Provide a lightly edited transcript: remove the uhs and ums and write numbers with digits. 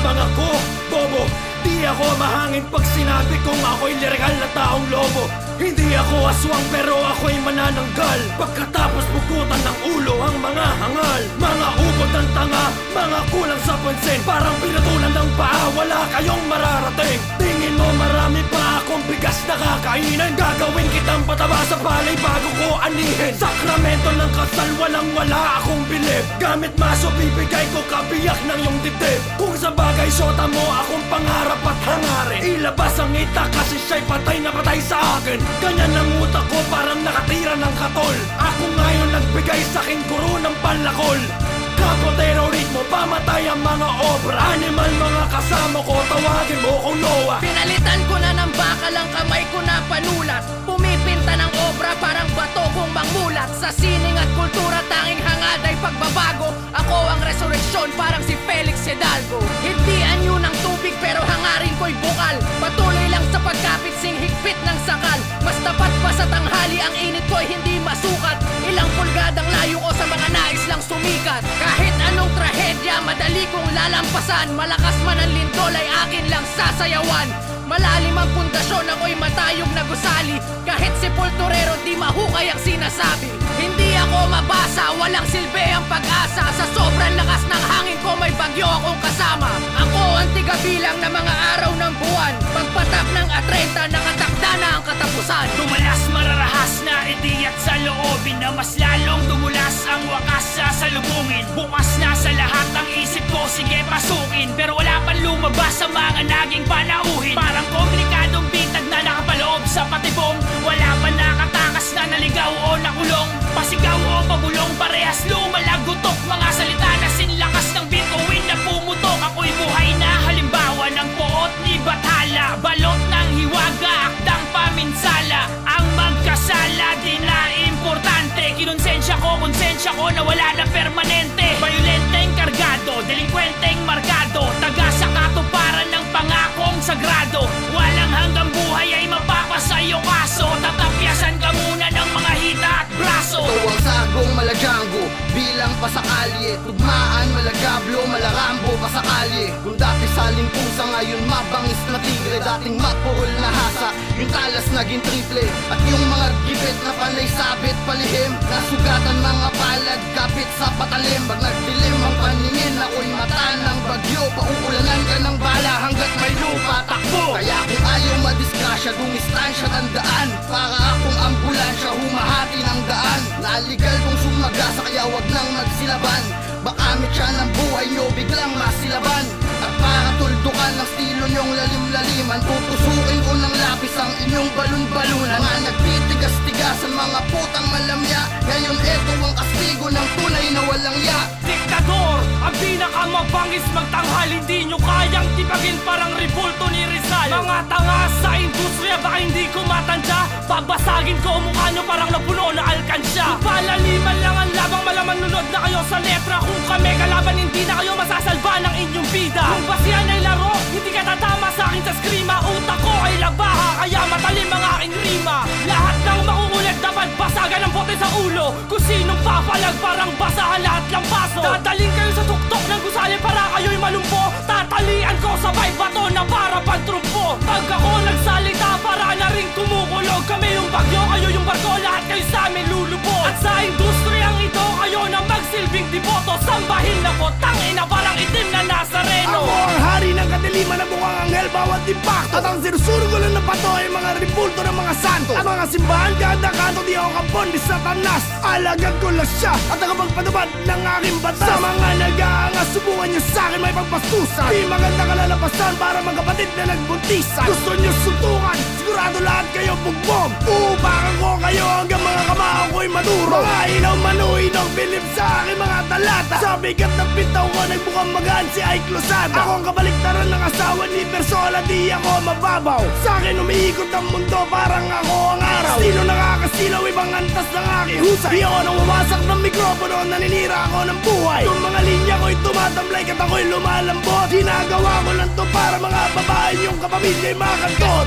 mayabang ako, bobo. Di ako mahangin pag sinabi kong ako'y literal na taong lobo. Hindi ako aswang pero ako'y manananggal. Pagkatapos pugutan ng ulo ang mga hangal. Mga ubod ng tanga, mga kulang sa pansin. Parang pinatulan ng paa, wala kayong mararating. Tingin mo marami pa akong bigas na kakainin. Gagawin kitang pataba sa palay bago ko anihin. Sakramento ng kasal, walang wala akong bilib. Gamit maso bibigay ko kabiyak ng iyong dibdib. Kung sa bagay sota mo akong pangarap at hangarin. Ilabas ang ita kasi siya'y patay na patay sa akin. Ganyan ang utak ko parang nakatira ng katol. Ako ngayon nagbigay sa aking guro ng panlakol. Kapotero ritmo, pamatay ang mga obra. Animal mga kasama ko, tawagin mo kong Noah. Pinalitan ko na ng bakal ang kamay ko na panulat. Pumipinta ng obra parang bato kong mangmulat. Sa sining at kultura tanging hangad ay pagbabago. Ako ang resurreksyon parang si Felix Hidalgo. Hindi anyo ng tubig pero hangarin ko'y bukal. Patuloy lang sa pagkapit sing higpit ng sakal. Mas tapat pa sa tanghali ang init ko'y hindi masukat. Ilang pulgadang layo ko sa mga nais lang sumikat. Kahit anong trahedya madali kong lalampasan. Malakas man ang lindol ay akin lang sasayawan. Malalim ang pundasyon ako'y matayog na gusali. Kahit sepulturero di mahukay ang sinasabi. Hindi ako mabasa, walang silbi ang pag-asa. Sa sobrang lakas ng hangin ko may bagyo akong kasama. Ako ang tigabilang na mga araw ng buwan. Pagpatak ng atrenta nakatakda na ang katapusan. Tumalas mararahas na idiyat sa loobin na mas lalong dumulas ang wakas sa salubungin. Bukas na sa lahat ang isip ko, sige pasukin. Pero wala pang lumabas sa mga naging panauhin. Parang komplikadong bitag na nakapaloob sa patibong. Wala pa nakatakas na naligaw o nakulong. Pasigaw o pabulong, parehas lumalagutok. Mga salita na sinlakas ng bituin na pumutok. Ako'y buhay na halimbawa ng poot ni Bathala. Balot ng hiwaga, akdang paminsala. Ang magkasala di na importante. Kinonsensya ko, konsensya ko na wala na permanente. Bayolenteng kargado, delinkwenteng markado. Taga sa katuparan ng pangakong sagrado. Walang hanggang buhay ay mapapasayo kaso. Tatapyasan ka muna ng mga hita at braso. Ito ang sagong malajango, bilang pasakalye. Tugmaan, malagablo, malarambo, pasakalye. Kung dati saling pusa, ngayon mabangis na tigre. Dating mapurol na hasa, yung talas naging triple. At yung mga gibet na panay sabit palihim. Nasugatan mga palad, kapit sa patalim. Pag nagdilim ang paningin, ako'y mata ng bagyo. Pauulanan ka ng bala hanggat may lupa takbo. Kaya kung ayaw madisgrasya, dumistansya tandaan. Para akong ambulansya, humahati ng daan. Naligal kong sumagasa, kaya wag nang magsilaban. Baka mitya ng buhay nyo biglang masilaban. At para tuldukan ng stilo nyong lalim-laliman, tutusukin ko ng lapis ang inyong balon-balunan. Mga nagtitigas-tigasan, mga putang malamya. Ngayon eto ang kastigo ng tunay na walang ya. Diktador, ang pinakamabangis magtanghal. Hindi nyo kayang tipagin parang ribulto ni Rizal. Mga tanga sa industriya, baka hindi ko matanda. Babasagin ko mukha nyo parang napuno na alkansya. Palaliman lang ang labang, malaman nunod na kayo sa letra. Kung kami kalaban, hindi na kayo masasalba ng inyong bida. Kung basihan ay laro, hindi ka tatama sa akin sa skrima. Utak ko ay labaha, kaya matalim ang aking rima. Lahat ng makukulit dapat basagan ng bote sa ulo. Kung sinong papalag parang basahan lahat ng baso. Dadaling kayo sa tuktok ng gusali para kayo'y malumpo. Tatalian ko sabay bato na para pagtrumpo. Pag ako nagsalita para na rin kumukulog. Kami yung bagyo, kayo yung barko, lahat kayo sa amin lulubog. At sa industriyang ito kayo na magsilbing diboto. Sambahin na po, tangina parang itim na Nazareno. Ako ang hari ng kadiliman na mukhang anghel bawat impacto. At ang sinusurugulan ng bato ay mga ribulto ng mga santo. At mga simbahan kada kanto, di ako kapon ni Satanas. Alagad ko lang siya at nakapagpatupad ng aking batas. Sa mga nag-aangas, subukan nyo sa'kin may pagpastusan. Di maganda kalalabasan para magkapatid na nagbuntisan. Gusto nyo suntukan, sigurado lahat kayo bugbog. Uupakan ko kayo hanggang mga kamao ko'y maduro. Mga ilaw manuinog, bilib sa aking mga talata. Sa bigat ng pitaw ko, nagbukang magaan si Ike Lozada. Ako ang kabaliktaran ng asawa ni Persola, di ako mababaw. Sa akin umiikot ang mundo, parang ako ang araw. Sino nakakasilaw, ibang antas ng aking husay. Di ako nang wawasak ng mikropono, naninira ako ng buhay. Yung mga linya ko'y tumatamlay, kat ako'y lumalambot. Ginagawa ko lang to para mga babae yung kapamilya'y makantot.